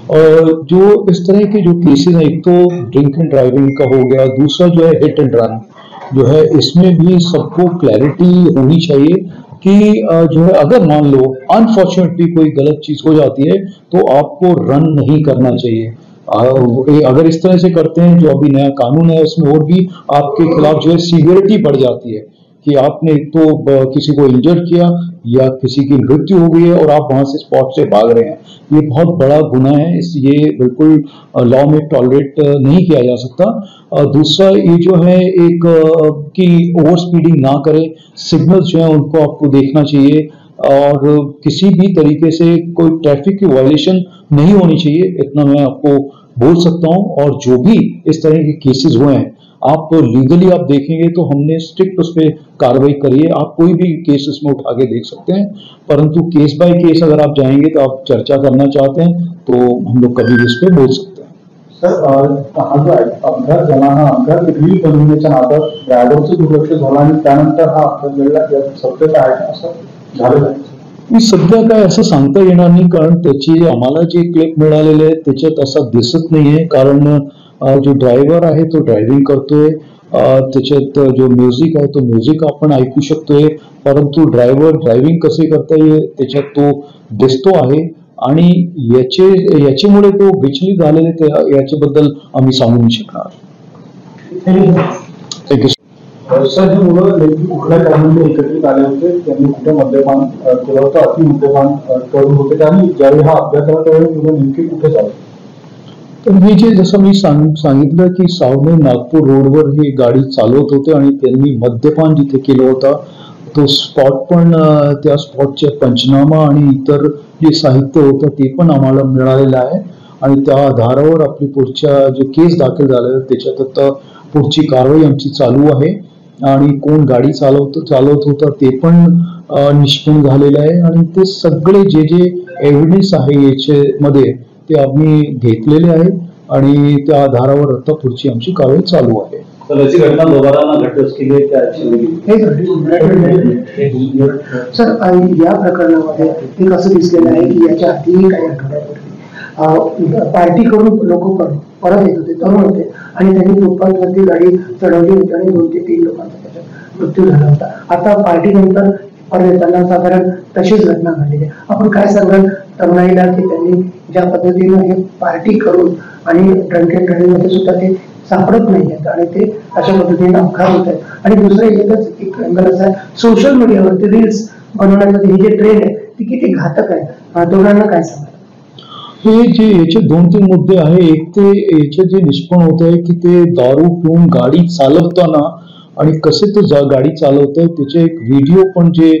जो इस तरह के जो केसेस हैं, एक तो ड्रिंक एंड ड्राइविंग का हो गया, दूसरा जो है हिट एंड रन जो है, इसमें भी सबको क्लैरिटी होनी चाहिए कि जो है अगर मान लो अनफॉर्चुनेटली कोई गलत चीज हो जाती है तो आपको रन नहीं करना चाहिए। अगर इस तरह से करते हैं, जो अभी नया कानून है उसमें और भी आपके खिलाफ जो है सीवियरिटी बढ़ जाती है कि आपने तो किसी को इंजर्ड किया या किसी की मृत्यु हो गई है और आप वहां से स्पॉट से भाग रहे हैं, ये बहुत बड़ा गुनाह है। इस ये बिल्कुल लॉ में टॉलरेट नहीं किया जा सकता। दूसरा ये जो है एक कि ओवर स्पीडिंग ना करें, सिग्नल्स जो है उनको आपको देखना चाहिए और किसी भी तरीके से कोई ट्रैफिक की वायलेशन नहीं होनी चाहिए, इतना मैं आपको बोल सकता हूं। और जो भी इस तरह के केसेस हुए हैं, आप लीगली आप देखेंगे तो हमने स्ट्रिक्ट उस पर कार्रवाई करी है। आप कोई भी केस इसमें उठा के देख सकते हैं, परंतु केस बाय केस अगर आप जाएंगे तो आप चर्चा करना चाहते हैं तो हम लोग कभी भी इस पर बोल सकते हैं। सर, हा जो अपघात झाला, हा अपघात रील बनवण्याच्या नादात ड्रायव्हरचं दुर्लक्ष झालं आणि त्यानंतर हा अपघात घडला, यात सत्यता आहे का? असं झालेलं आहे? मी सध्या काय असं सांगता येणार नाही, कारण त्याची आम्हाला जे क्लिप मिळालेले आहे त्याच्यात असं दिसत नाहीये, कारण जो ड्रायव्हर आहे तो ड्रायव्हिंग करतोय, त्याच्यात जो म्युझिक आहे तो म्युझिक आपण ऐकू शकतोय, परंतु ड्रायव्हर ड्रायव्हिंग कसे करताय त्याच्यात तो दिसतो आहे आणि याच्यामुळे तो विचलित झालेले याच्याबद्दल आम्ही सांगू नाही शकणार। थँक्यू। सर, जी मुलं नेमकी कुठल्या कारणाने एकत्रित आले होते, त्यांनी कुठे मद्यपान केलं होतं, अति मद्यपान करून होते, आणि ज्यावेळी हा अपघात झाला त्यावेळी मुलं नेमकी कुठे जात? तर हे जे जसं मी सांगितलं की सावने नागपूर रोडवर हे गाडी चालवत होते आणि त्यांनी मद्यपान जिथे केलं होता तो स्पॉट पण त्या स्पॉटचे पंचनामा आणि इतर जे साहित्य होतं ते पण आम्हाला मिळालेलं आहे आणि त्या आधारावर आपली पुढच्या जो केस दाखल झाला त्याच्यात आता पुढची कारवाई आमची चालू आहे आणि कोण गाडी चालवत होता ते पण निष्पन्न झालेलं आहे आणि ते सगळे जे एव्हिडन्स आहे याच्यामध्ये ते आम्ही घेतलेले आहे आणि त्या आधारावर आता पुढची आमची कारवाई चालू आहे। तर अशी घटना दोबारा न घडोस की सर, या प्रकरणामध्ये एक असं दिसलेलं आहे की याच्या आधीही काही आठवड्यापूर्वी पार्टी करून लोक परत येत होते, तरुण होते आणि त्यांनी फुटपाथवरती गाडी चढवली होती आणि 2 ते 3 लोकांचा त्याच्यात मृत्यू झाला होता। आता पार्टी नंतर परत येताना साधारण तशीच घटना घडली आहे। आपण काय सांगाल तरुणाईला की त्यांनी ज्या पद्धतीने हे पार्टी करून आणि ड्रंक अँड ड्राइव्ह मध्ये सुद्धा ते सापडत नाही आहेत आणि ते अशा पद्धतीने अपघात होत आहेत, आणि दुसरं एकच एक अँगल असं आहे सोशल मीडियावरती रील्स बनवण्याचं हे जे ट्रेंड आहे ती किती घातक आहे, तरुणांना काय सांगाल? हे जे याचे 2-3 मुद्दे आहे, एक ते याचे जे निष्पन्न होत आहे की ते दारू पिऊन गाडी चालवताना आणि कसे ते गाडी चालवत आहे त्याचे एक व्हिडिओ पण जे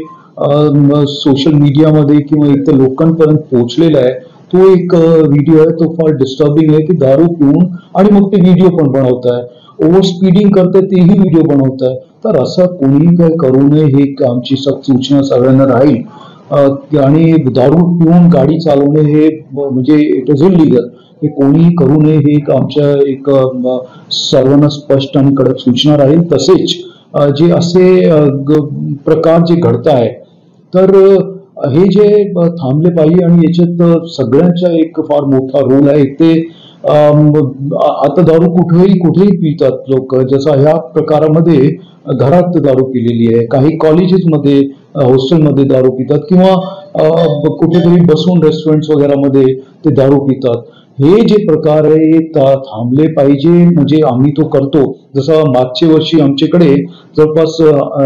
सोशल मीडियामध्ये किंवा इतर लोकांपर्यंत पोहोचलेला आहे, तो एक व्हिडिओ आहे, तो फार डिस्टर्बिंग आहे की दारू पिऊन आणि मग ते व्हिडिओ पण बनवत आहे, ओव्हर स्पीडिंग करताय तेही व्हिडिओ बनवत आहे। तर असं कोणीही काय करू नये हे आमची सक्त सूचना सगळ्यांना राहील आणि दारू पिऊन गाडी चालवणे हे म्हणजे इट इज इलिगल, हे कोणीही करू नये हे आमच्या एक सर्वांना स्पष्ट आणि कडक सूचना राहील। तसेच जे असे प्रकार जे घडत आहे तर हे जे थांबले पाहिजे आणि याच्यात सगळ्यांचा एक फार मोठा रोल आहे। ते आता दारू कुठेही पितात लोक, जसं ह्या प्रकारामध्ये घरात दारू पिलेली आहे, काही कॉलेजेसमध्ये हॉस्टेलमध्ये दारू पितात किंवा कुठेतरी बसून रेस्टॉरंट्स वगैरे मध्ये ते दारू पितात। हे जे प्रकार आहे हे थांबले पाहिजे, म्हणजे आम्ही तो करतो। जसं मागच्या वर्षी आमच्याकडे जवळपास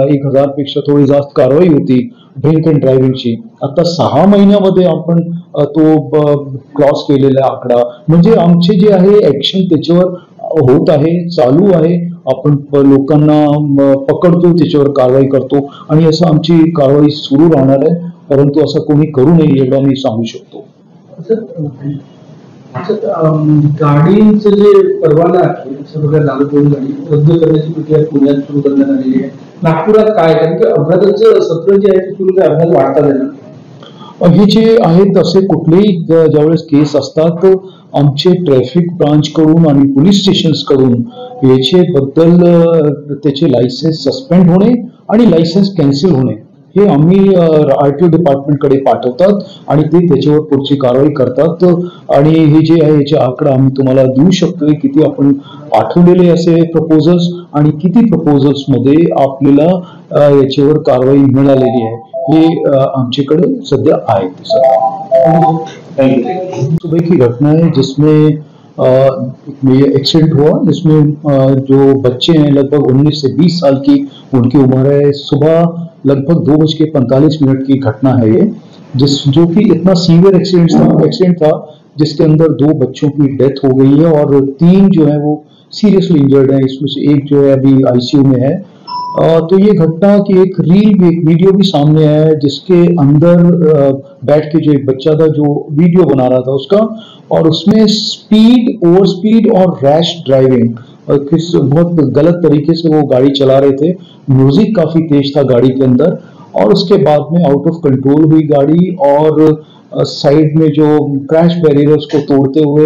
1000 पेक्षा थोडी जास्त कारवाई होती ड्रिंक अँड ड्रायव्हिंगची, आता 6 महिन्यामध्ये आपण तो क्रॉस केलेला आकडा, म्हणजे आमचे जे आहे ऍक्शन त्याच्यावर होत आहे, चालू आहे, आपण लोकांना पकडतो, त्याच्यावर कारवाई करतो आणि असं आमची कारवाई सुरू राहणार आहे, परंतु असं कोणी करू नये एवढं मी सांगू शकतो। गाडीचं जे परवाना आहे गाडी रद्द करण्याची प्रक्रिया पुण्यात सुरू करण्यात आलेली आहे, नागपुरात काय? कारण की अपघाताचं सत्र जे आहे ते सुरू अपघात वाढतात आहे। हे जे आहेत असे कुठलेही ज्यावेळेस केस असतात आमचे ट्रॅफिक ब्रांच कडून आणि पोलीस स्टेशन्स कडून याचे बद्दल त्याचे लायसन्स सस्पेंड होणे आणि लायसन्स कॅन्सल होणे हे आम्ही RTO डिपार्टमेंटकडे पाठवतात आणि ते त्याच्यावर पुढची कारवाई करतात. आणि हे जे आहे याचे आकडा आम्ही तुम्हाला देऊ शकतोय, किती आपण पाठवलेले असे प्रपोजल्स आणि किती प्रपोजल्स मध्ये आपल्याला याच्यावर कारवाई मिळालेली आहे हे आमच्याकडे सध्या आहे. सुबह की घटना है जिसमें एक्सीडेंट हुआ, जिसमें जो बच्चे हैं लगभग 19 से 20 साल की उनकी उम्र है. सुबह लगभग 2:45 की घटना है ये, जो कि इतना सीवियर एक्सीडेंट था जिसके अंदर 2 बच्चों की डेथ हो गई है और 3 जो है वो सीरियसली इंजर्ड है. इसमें से एक जो है अभी ICU में है. तो ये घटना की एक वीडियो भी सामने आया है जिसके अंदर बैठ के जो एक बच्चा था जो वीडियो बना रहा था उसका, और उसमें ओवर स्पीड और रैश ड्राइविंग और किस बहुत गलत तरीके से वो गाड़ी चला रहे थे. म्यूजिक काफी तेज था गाड़ी के अंदर और उसके बाद में आउट ऑफ कंट्रोल हुई गाड़ी और साइड में जो क्रैश बैरियर उसको तोड़ते हुए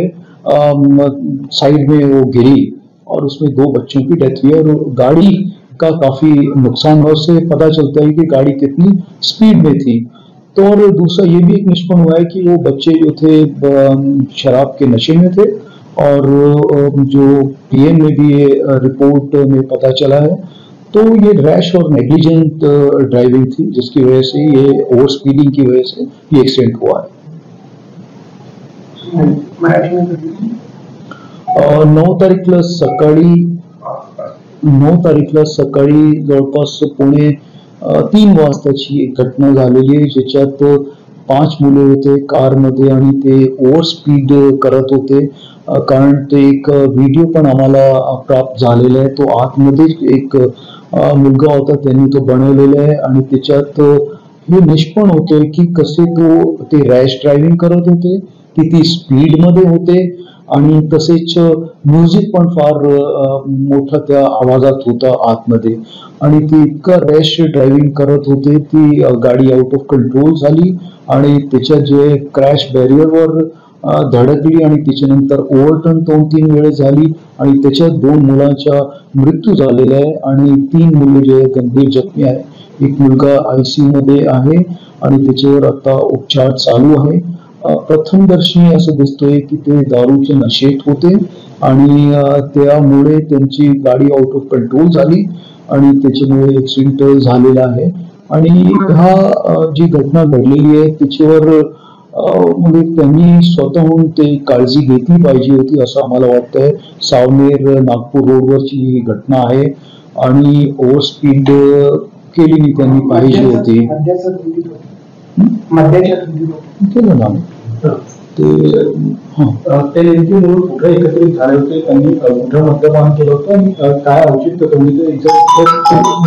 साइड में वो गिरी और उसमें 2 बच्चों की डेथ हुई और गाड़ी का काफी नुकसान हुआ. उससे पता चलता है कि गाड़ी कितनी स्पीड में थी. तो और दूसरा ये भी एक निष्पन्न हुआ है कि वो बच्चे जो थे शराब के नशे में थे और जो PM में भी ये रिपोर्ट में पता चला है. तो ये रैश और नेग्लिजेंट ड्राइविंग थी जिसकी वजह से ये ओवर स्पीडिंग की वजह से ये एक्सीडेंट हुआ है. 9 तारीखला सकाळी जवळपास 2:45 वाजताची एक घटना झालेली आहे ज्याच्यात 5 मुले होते कारमध्ये आणि ते ओव्हर स्पीड करत होते. कारण ते एक व्हिडिओ पण आम्हाला प्राप्त झालेला आहे. तो आतमध्ये एक मुलगा होता, त्यांनी तो बनवलेला आहे आणि त्याच्यात हे निष्पन्न होते की कसे ते रॅश ड्रायव्हिंग करत होते, किती स्पीड मध्ये होते आणि तसेच म्युझिक पण फार मोठा त्या आवाजात होता आतमध्ये आणि ती इतका रॅश ड्रायव्हिंग करत होते ती गाडी आउट ऑफ कंट्रोल झाली आणि त्याच्या जे क्रॅश बॅरियरवर धडकली आणि त्याच्यानंतर ओव्हरटर्न 2-3 वेळेस झाली आणि त्याच्यात 2 मुलांचा मृत्यू झालेला आहे आणि 3 मुले जे गंभीर जखमी आहे. एक मुलगा ICU मध्ये आहे आणि त्याच्यावर आता उपचार चालू आहे. प्रथमदर्शनी असं दिसतोय की ते दारूच्या नशेत होते आणि त्यामुळे त्यांची गाडी आउट ऑफ कंट्रोल झाली आणि त्याच्यामुळे ऍक्सिडेंट झालेला आहे. आणि हा जी घटना घडलेली आहे त्याच्यावर म्हणजे त्यांनी स्वतःहून ते काळजी घेतली पाहिजे होती असं आम्हाला वाटतंय. सावनेर नागपूर रोडवरची ही घटना आहे आणि ओव्हर स्पीड केली त्यांनी पाहिजे होती. केलं ना ते नेमकी म्हणून कुठे एकत्रित झाले होते, त्यांनी कुठं मद्यपान केलं होतं आणि काय औचित्य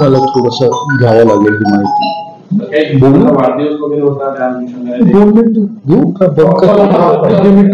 मला थोडस घ्यावं लागेल ही माहिती. वाढदिवस वगैरे होता त्या 2 मिनिट घेऊ का? 2 मिनिट